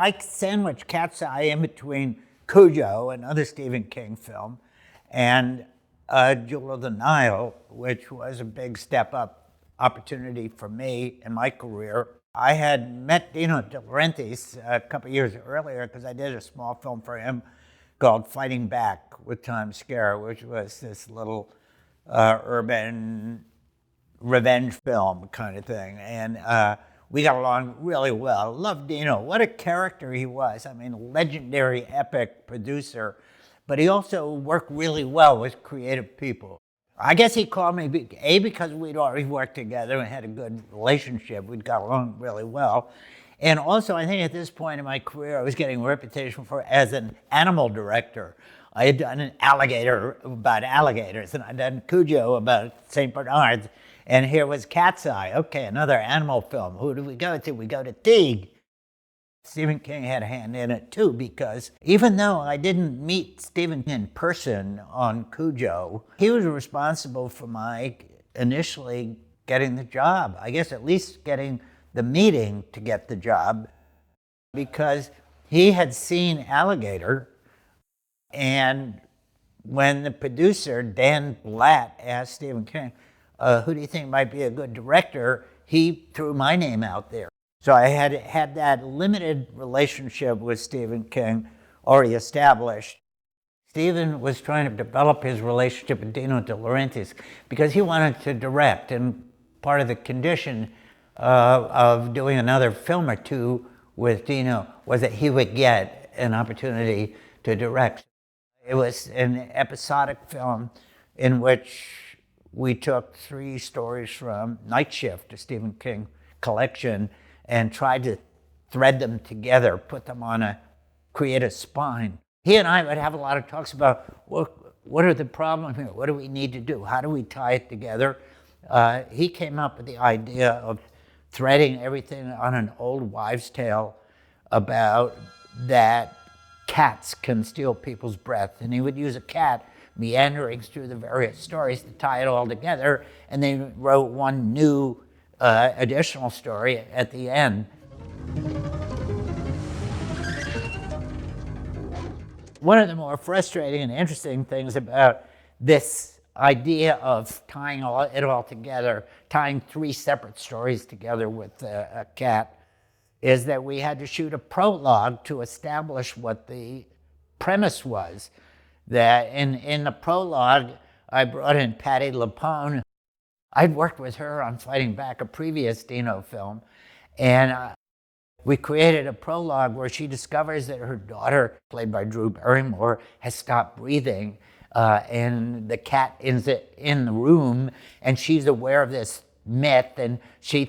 I sandwiched Cat's Eye in between Cujo, another Stephen King film, and Jewel of the Nile, which was a big step up opportunity for me in my career. I had met Dino De Laurentiis a couple years earlier because I did a small film for him called Fighting Back with Tom Skerritt, which was this little urban revenge film kind of thing. And we got along really well. Loved Dino. What a character he was. I mean, legendary, epic producer. But he also worked really well with creative people. I guess he called me, because we'd already worked together and had a good relationship. We'd got along really well. And also, I think at this point in my career, I was getting a reputation as an animal director. I had done an alligator about alligators, and I'd done Cujo about St. Bernards. And here was Cat's Eye. Okay, another animal film. Who do we go to? We go to Teague. Stephen King had a hand in it too, because even though I didn't meet Stephen in person on Cujo, he was responsible for my initially getting the job. I guess at least getting the meeting to get the job, because he had seen Alligator, and when the producer, Dan Blatt, asked Stephen King, who do you think might be a good director, he threw my name out there. So I had that limited relationship with Stephen King already established. Stephen was trying to develop his relationship with Dino De Laurentiis because he wanted to direct, and part of the condition of doing another film or two with Dino was that he would get an opportunity to direct. It was an episodic film in which we took 3 stories from Night Shift, a Stephen King collection, and tried to thread them together, put them on create a spine. He and I would have a lot of talks about what are the problems here? What do we need to do? How do we tie it together? He came up with the idea of threading everything on an old wives' tale about that cats can steal people's breath. And he would use a cat meandering through the various stories to tie it all together, and they wrote one new additional story at the end. One of the more frustrating and interesting things about this idea of tying it all together, tying 3 separate stories together with a cat, is that we had to shoot a prologue to establish what the premise was. That in the prologue, I brought in Patti LuPone. I'd worked with her on Fighting Back, a previous Dino film, and we created a prologue where she discovers that her daughter, played by Drew Barrymore, has stopped breathing, and the cat is in the room, and she's aware of this myth, and she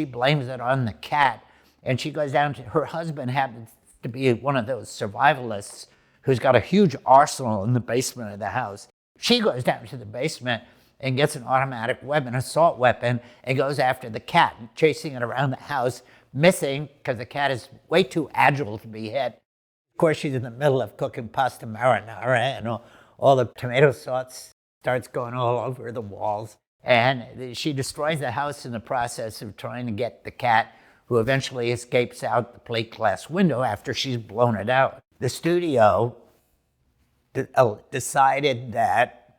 blames it on the cat, and she goes down to, her husband happens to be one of those survivalists who's got a huge arsenal in the basement of the house. She goes down to the basement and gets an automatic weapon, assault weapon, and goes after the cat, chasing it around the house, missing because the cat is way too agile to be hit. Of course, she's in the middle of cooking pasta marinara, and all the tomato sauce starts going all over the walls. And she destroys the house in the process of trying to get the cat, who eventually escapes out the plate glass window after she's blown it out. The studio decided that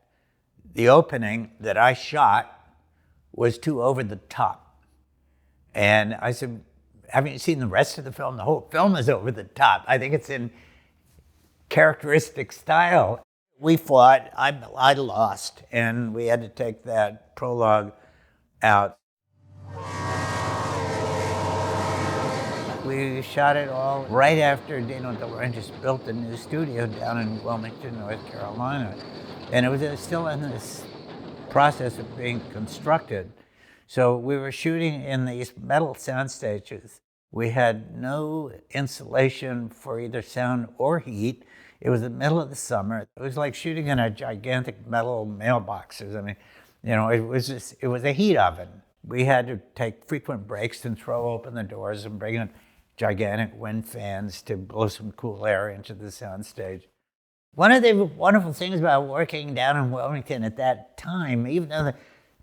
the opening that I shot was too over the top. And I said, haven't you seen the rest of the film? The whole film is over the top. I think it's in characteristic style. We fought, I lost, and we had to take that prologue out. We shot it all right after Dino De Laurentiis built a new studio down in Wilmington, North Carolina. And it was still in this process of being constructed. So we were shooting in these metal sound stages. We had no insulation for either sound or heat. It was the middle of the summer. It was like shooting in a gigantic metal mailboxes. I mean, it was a heat oven. We had to take frequent breaks and throw open the doors and bring in gigantic wind fans to blow some cool air into the soundstage. One of the wonderful things about working down in Wilmington at that time, even though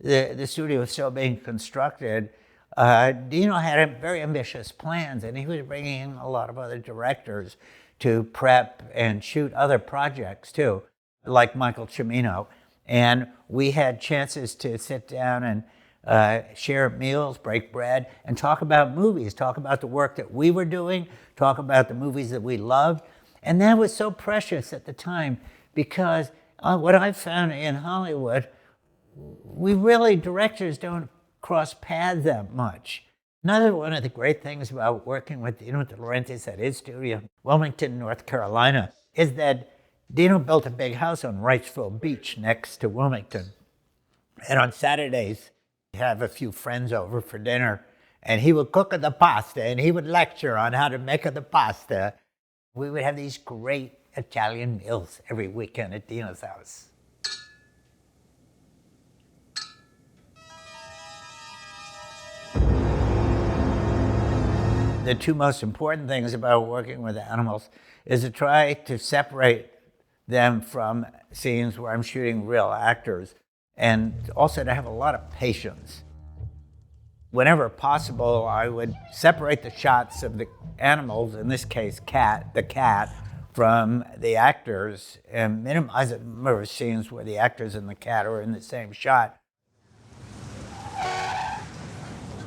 the studio was still being constructed, Dino had very ambitious plans, and he was bringing in a lot of other directors to prep and shoot other projects too, like Michael Cimino. And we had chances to sit down and share meals, break bread, and talk about movies, talk about the work that we were doing, talk about the movies that we loved. And that was so precious at the time, because what I found in Hollywood, directors don't cross paths that much. Another one of the great things about working with Dino De Laurentiis at his studio in Wilmington, North Carolina, is that Dino built a big house on Wrightsville Beach next to Wilmington. And on Saturdays, he'd have a few friends over for dinner, and he would cook the pasta, and he would lecture on how to make the pasta. We would have these great Italian meals every weekend at Dino's house. The two most important things about working with animals is to try to separate them from scenes where I'm shooting real actors, and also to have a lot of patience. Whenever possible, I would separate the shots of the animals, in this case the cat, from the actors, and minimize the number of scenes where the actors and the cat are in the same shot.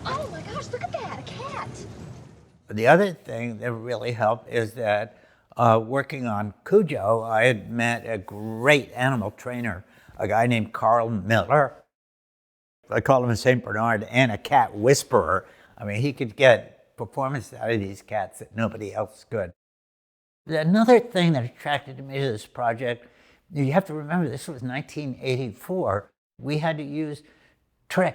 Oh my gosh, look at that, a cat! The other thing that really helped is that working on Cujo, I had met a great animal trainer, a guy named Carl Miller. I call him a St. Bernard and a cat whisperer. I mean, he could get performance out of these cats that nobody else could. Another thing that attracted me to this project, you have to remember, this was 1984. We had to use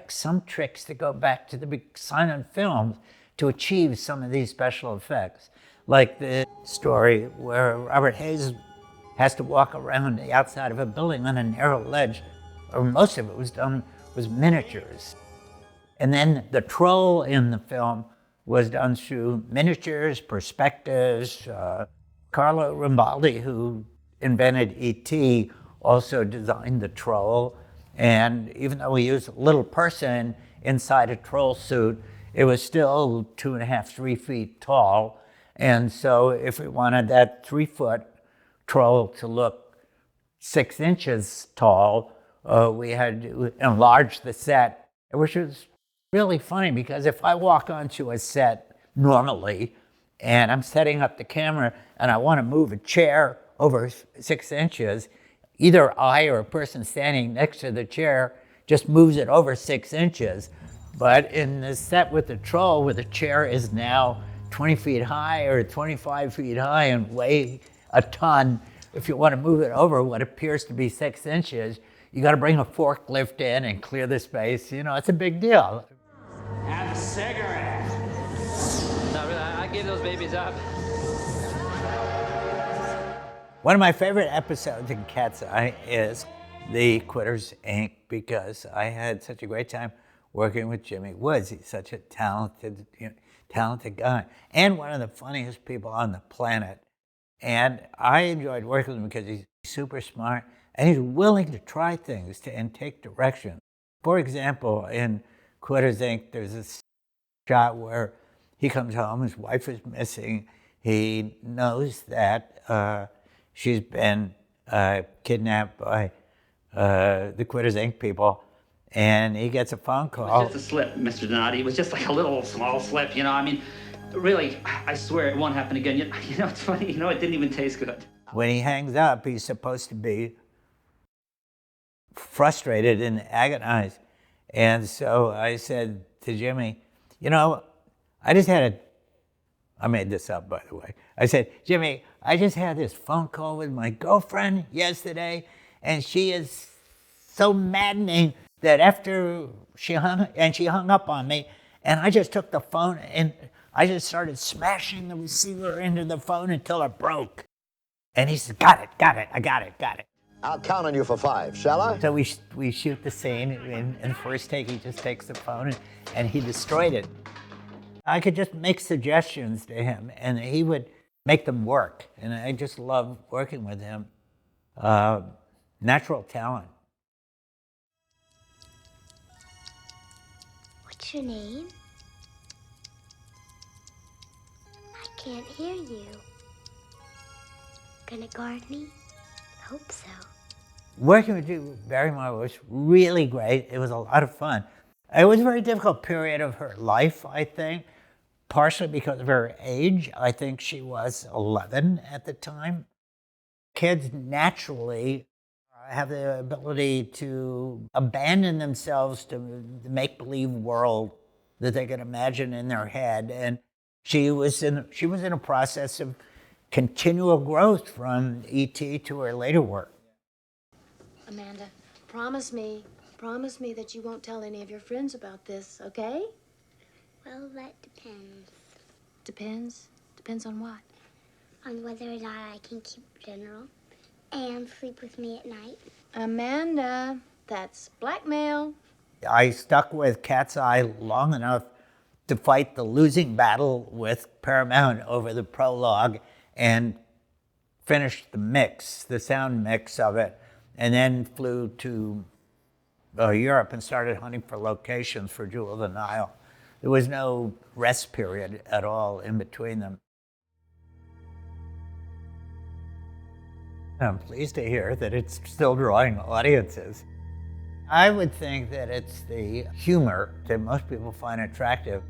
some tricks that go back to the big silent films to achieve some of these special effects. Like the story where Robert Hayes has to walk around the outside of a building on a narrow ledge, or most of it was miniatures. And then the troll in the film was done through miniatures, perspectives. Carlo Rambaldi, who invented E.T., also designed the troll. And even though we used a little person inside a troll suit, it was still 2.5, 3 feet tall. And so if we wanted that 3-foot troll to look 6 inches tall, we had to enlarge the set, which was really funny, because if I walk onto a set normally and I'm setting up the camera and I want to move a chair over 6 inches, either I or a person standing next to the chair just moves it over 6 inches. But in the set with the troll, where the chair is now 20 feet high or 25 feet high and weigh a ton, if you want to move it over what appears to be 6 inches, you got to bring a forklift in and clear the space. You know, it's a big deal. Have a cigarette. No, really, I give those babies up. One of my favorite episodes in Cat's Eye is the Quitters, Inc., because I had such a great time working with Jimmy Woods. He's such a talented guy, and one of the funniest people on the planet. And I enjoyed working with him because he's super smart, and he's willing to try things and take direction. For example, in Quitters, Inc., there's this shot where he comes home, his wife is missing. He knows that she's been kidnapped by the Quitters, Inc. people. And he gets a phone call. It was just a slip, Mr. Donati. It was just like a little small slip, you know. I mean, really, I swear it won't happen again. You know, it's funny, you know, it didn't even taste good. When he hangs up, he's supposed to be frustrated and agonized. And so I said to Jimmy, you know, I made this up, by the way. I said, Jimmy, I just had this phone call with my girlfriend yesterday, and she is so maddening that after she hung up on me, and I just took the phone and I just started smashing the receiver into the phone until it broke. And he said, got it, I got it. I'll count on you for 5, shall I? So we shoot the scene. In the first take, he just takes the phone and he destroyed it. I could just make suggestions to him and he would make them work. And I just love working with him. Natural talent. What's your name? can't hear you. Gonna guard me? Hope so. Working with Drew Barrymore was really great. It was a lot of fun. It was a very difficult period of her life, I think, partially because of her age. I think she was 11 at the time. Kids naturally have the ability to abandon themselves to the make-believe world that they can imagine in their head. And she was in a process of continual growth from E.T. to her later work. Amanda, promise me that you won't tell any of your friends about this, okay? Well, that depends. Depends? Depends on what? On whether or not I can keep General and sleep with me at night. Amanda, that's blackmail. I stuck with Cat's Eye long enough to fight the losing battle with Paramount over the prologue and finished the mix, the sound mix of it, and then flew to Europe and started hunting for locations for Jewel of the Nile. There was no rest period at all in between them. I'm pleased to hear that it's still drawing audiences. I would think that it's the humor that most people find attractive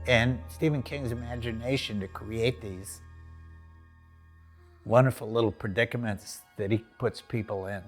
and Stephen King's imagination to create these wonderful little predicaments that he puts people in.